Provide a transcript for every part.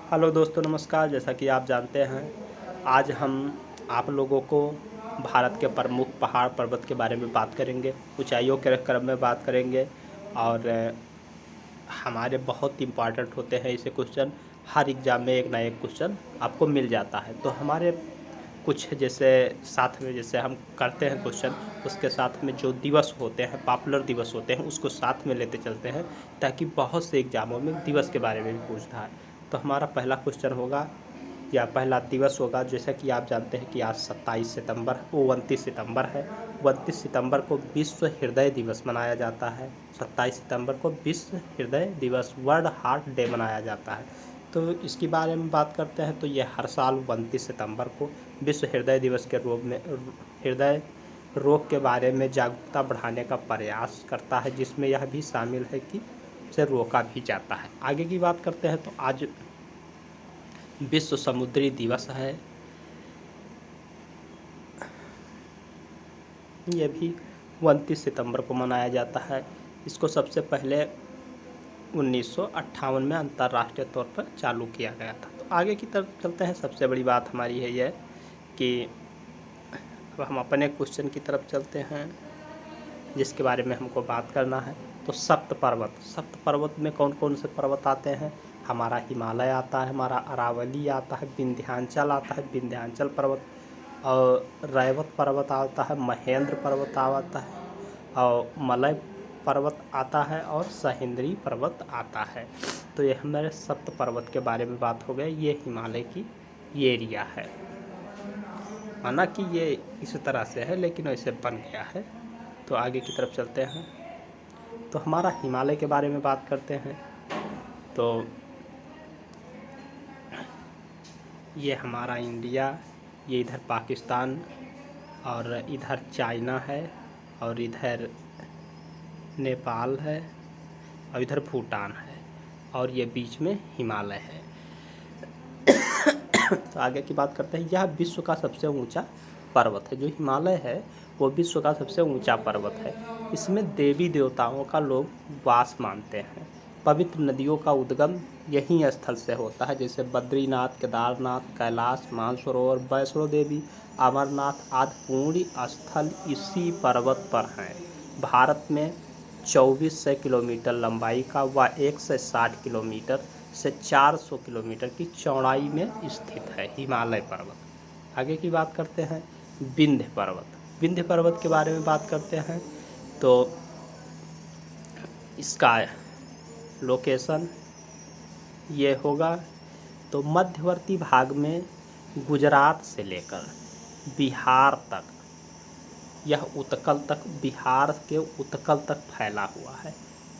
Hello दोस्तों, नमस्कार। जैसा कि आप जानते हैं, आज हम आप लोगों को भारत के प्रमुख पहाड़ पर्वत के बारे में बात करेंगे, ऊंचाइयों के क्रम में बात करेंगे। और हमारे बहुत इम्पॉर्टेंट होते हैं ऐसे क्वेश्चन। हर एग्ज़ाम में एक ना एक क्वेश्चन आपको मिल जाता है, तो हमारे कुछ जैसे साथ में जैसे हम करते हैं क्वेश्चन, उसके साथ में जो दिवस होते हैं, पॉपुलर दिवस होते हैं, उसको साथ में लेते चलते हैं, ताकि बहुत से एग्ज़ामों में दिवस के बारे में भी पूछता है। तो हमारा पहला क्वेश्चन होगा या पहला दिवस होगा, जैसा कि आप जानते हैं कि आज 27 सितंबर 29 सितंबर है। 29 सितंबर को विश्व हृदय दिवस मनाया जाता है। 27 सितंबर को विश्व हृदय दिवस, वर्ल्ड हार्ट डे मनाया जाता है। तो इसके बारे में बात करते हैं, तो ये हर साल 29 सितंबर को विश्व हृदय दिवस के रूप में हृदय रोग के बारे में जागरूकता बढ़ाने का प्रयास करता है, जिसमें यह भी शामिल है कि उसे रोका भी जाता है। आगे की बात करते हैं, तो आज विश्व समुद्री दिवस है। ये भी 29 सितंबर को मनाया जाता है। इसको सबसे पहले 1958 में अंतर्राष्ट्रीय तौर पर चालू किया गया था। तो आगे की तरफ चलते हैं। सबसे बड़ी बात हमारी है यह कि अब हम अपने क्वेश्चन की तरफ चलते हैं, जिसके बारे में हमको बात करना है। तो सप्त पर्वत में कौन कौन से पर्वत आते हैं? हमारा हिमालय आता है, हमारा अरावली आता है, विंध्याचल आता है, विंध्याचल पर्वत, और रैवत पर्वत आता है, महेंद्र पर्वत आता है, और मलय पर्वत आता है, और सह्याद्री पर्वत आता है। तो ये हमारे सप्त पर्वत के बारे में बात हो गई। ये हिमालय की ये एरिया है, माना कि ये इस तरह से है लेकिन वैसे बन गया है। तो आगे की तरफ चलते हैं, तो हमारा हिमालय के बारे में बात करते हैं। तो ये हमारा इंडिया, ये इधर पाकिस्तान, और इधर चाइना है, और इधर नेपाल है, और इधर भूटान है, और ये बीच में हिमालय है। तो आगे की बात करते हैं। यह विश्व का सबसे ऊंचा पर्वत है। जो हिमालय है वो विश्व का सबसे ऊंचा पर्वत है। इसमें देवी देवताओं का लोग वास मानते हैं। पवित्र नदियों का उद्गम यही स्थल से होता है, जैसे बद्रीनाथ, केदारनाथ, कैलाश, मानसरोवर, वैष्णो देवी, अमरनाथ आदि पुण्य स्थल इसी पर्वत पर हैं। भारत में 2400 किलोमीटर लंबाई का व 160 किलोमीटर से 400 किलोमीटर की चौड़ाई में स्थित है हिमालय पर्वत। आगे की बात करते हैं। विंध्य पर्वत के बारे में बात करते हैं। तो इसका लोकेशन ये होगा, तो मध्यवर्ती भाग में गुजरात से लेकर बिहार तक, यह उत्कल तक, बिहार के उत्कल तक फैला हुआ है।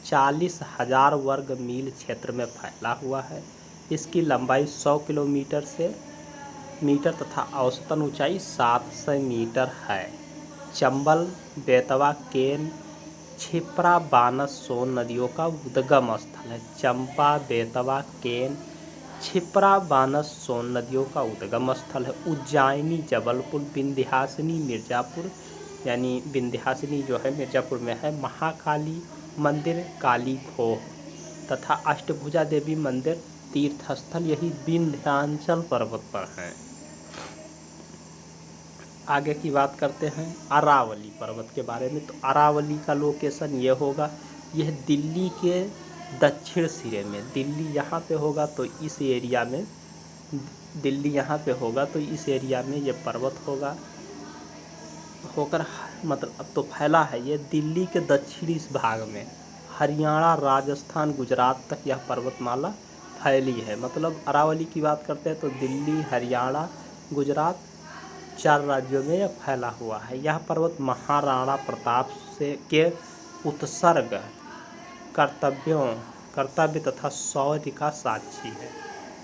40,000 वर्ग मील क्षेत्र में फैला हुआ है। इसकी लंबाई 100 किलोमीटर से मीटर तथा औसतन ऊंचाई 700 मीटर है। चंबल, बेतवा, केन, क्षिप्रा, बानस, सोन नदियों का उद्गम स्थल है। चंपा, बेतवा, केन, क्षिप्रा, बानस, सोन नदियों का उद्गम स्थल है। उज्जैनी, जबलपुर, विंध्याचली, मिर्ज़ापुर, यानी विंध्याचली जो है मिर्ज़ापुर में है, महाकाली मंदिर, काली खोह तथा अष्टभुजा देवी मंदिर तीर्थस्थल यही विंध्याचल पर्वत पर हैं। आगे की बात करते हैं अरावली पर्वत के बारे में। तो अरावली का लोकेशन ये होगा, यह दिल्ली के दक्षिण सिरे में, दिल्ली यहाँ पे होगा तो इस एरिया में, दिल्ली यहाँ पे होगा तो इस एरिया में ये पर्वत होगा, होकर मतलब अब तो फैला है ये दिल्ली के दक्षिणी इस भाग में, हरियाणा, राजस्थान, गुजरात तक यह पर्वतमाला फैली है। मतलब अरावली की बात करते हैं तो दिल्ली, हरियाणा, गुजरात 4 राज्यों में यह फैला हुआ है। यह पर्वत महाराणा प्रताप से के उत्सर्ग, कर्तव्य तथा शौर्य का साक्षी है।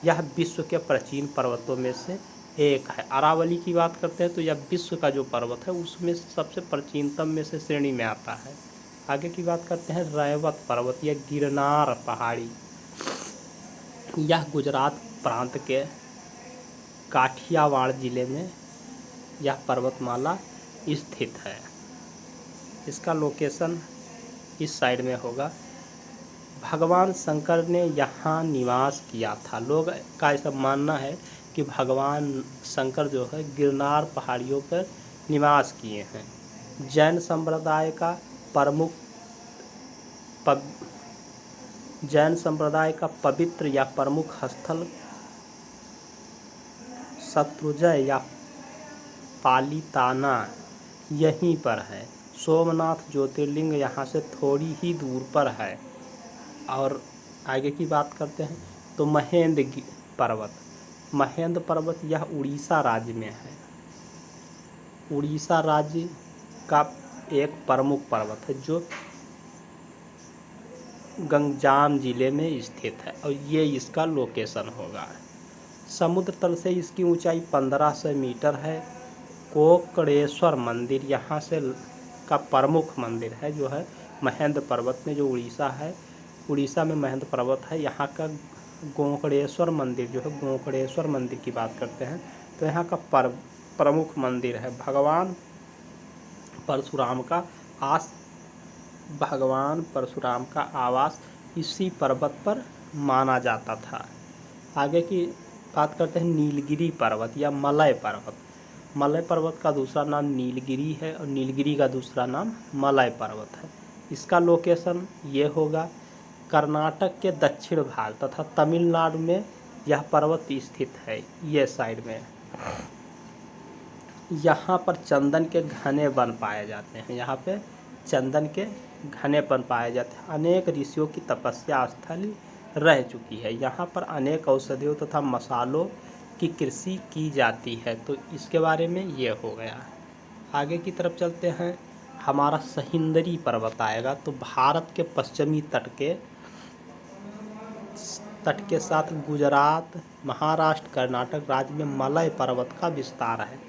यह विश्व के प्राचीन पर्वतों में से एक है। अरावली की बात करते हैं तो यह विश्व का जो पर्वत है उसमें सबसे प्राचीनतम में से श्रेणी में आता है। आगे की बात करते हैं रैवत पर्वत या गिरनार पहाड़ी। यह गुजरात प्रांत के काठियावाड़ जिले में यह पर्वतमाला स्थित है। इसका लोकेशन इस साइड में होगा, भगवान शंकर ने यहाँ निवास किया था। लोग का ऐसा मानना है कि भगवान शंकर जो है गिरनार पहाड़ियों पर निवास किए हैं। जैन संप्रदाय का प्रमुख जैन संप्रदाय का पवित्र या प्रमुख स्थल शत्रुंजय या पालिताना यहीं पर है। सोमनाथ ज्योतिर्लिंग यहाँ से थोड़ी ही दूर पर है। और आगे की बात करते हैं तो महेंद्र पर्वत यह उड़ीसा राज्य में है। उड़ीसा राज्य का एक प्रमुख पर्वत है जो गंजाम जिले में स्थित है और ये इसका लोकेशन होगा। समुद्र तल से इसकी ऊंचाई 1500 मीटर है। कोकड़ेश्वर मंदिर यहाँ से का प्रमुख मंदिर है जो है महेंद्र पर्वत में, जो उड़ीसा है, उड़ीसा में महेंद्र पर्वत है। यहाँ का गोकर्णेश्वर मंदिर जो है, गोकर्णेश्वर मंदिर की बात करते हैं तो यहाँ का प्रमुख मंदिर है। भगवान परशुराम का आवास इसी पर्वत पर माना जाता था। आगे की बात करते हैं नीलगिरी पर्वत या मलय पर्वत। मलय पर्वत का दूसरा नाम नीलगिरी है और नीलगिरी का दूसरा नाम मलय पर्वत है। इसका लोकेशन ये होगा कर्नाटक के दक्षिण भाग तथा तमिलनाडु में यह पर्वत स्थित है। ये साइड में यहाँ पर चंदन के घने वन पाए जाते हैं। यहाँ पे चंदन के घने वन पाए जाते हैं। अनेक ऋषियों की तपस्या स्थल रह चुकी है। यहाँ पर अनेक औषधियों तथा मसालों की कृषि की जाती है। तो इसके बारे में ये हो गया। आगे की तरफ चलते हैं। हमारा सहिंदरी पर्वत आएगा। तो भारत के पश्चिमी तट के साथ गुजरात, महाराष्ट्र, कर्नाटक राज्य में मलय पर्वत का विस्तार है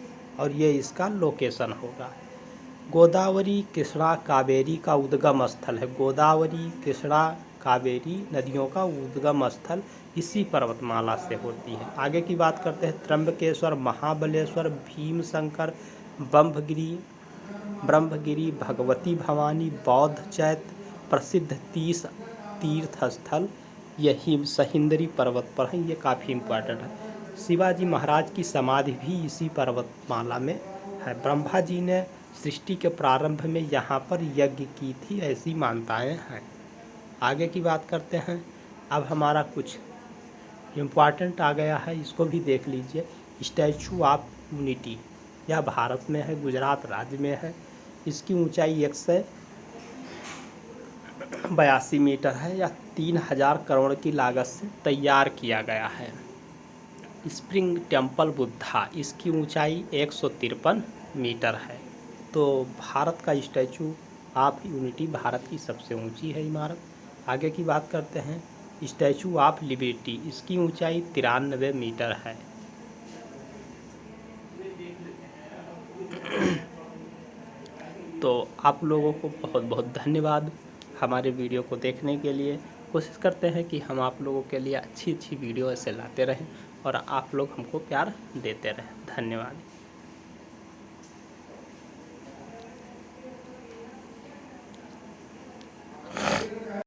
और ये इसका लोकेशन होगा। गोदावरी, कृष्णा, कावेरी का उद्गम स्थल है। गोदावरी, कृष्णा, कावेरी नदियों का उद्गम स्थल इसी पर्वतमाला से होती है। आगे की बात करते हैं त्र्यंबकेश्वर, महाबलेश्वर, भीमशंकर, ब्रह्मगिरी, भगवती भवानी, बौद्ध चैत्य प्रसिद्ध तीर्थ स्थल यही सहिंदरी पर्वत पर है। ये काफ़ी इम्पोर्टेंट है। शिवाजी महाराज की समाधि भी इसी पर्वतमाला में है। ब्रह्मा जी ने सृष्टि के प्रारंभ में यहाँ पर यज्ञ की थी, ऐसी मान्यताएं हैं। आगे की बात करते हैं। अब हमारा कुछ इम्पोर्टेंट आ गया है, इसको भी देख लीजिए। स्टैचू ऑफ यूनिटी यह भारत में है, गुजरात राज्य में है। इसकी ऊंचाई 182 मीटर है। यह 3000 करोड़ की लागत से तैयार किया गया है। स्प्रिंग टेम्पल बुद्धा, इसकी ऊंचाई 153 मीटर है। तो भारत का स्टैचू ऑफ यूनिटी भारत की सबसे ऊंची है इमारत। आगे की बात करते हैं स्टैचू ऑफ लिबर्टी, इसकी ऊंचाई 93 मीटर है। तो आप लोगों को बहुत बहुत धन्यवाद हमारे वीडियो को देखने के लिए। कोशिश करते हैं कि हम आप लोगों के लिए अच्छी वीडियो ऐसे लाते रहें और आप लोग हमको प्यार देते रहें। धन्यवाद।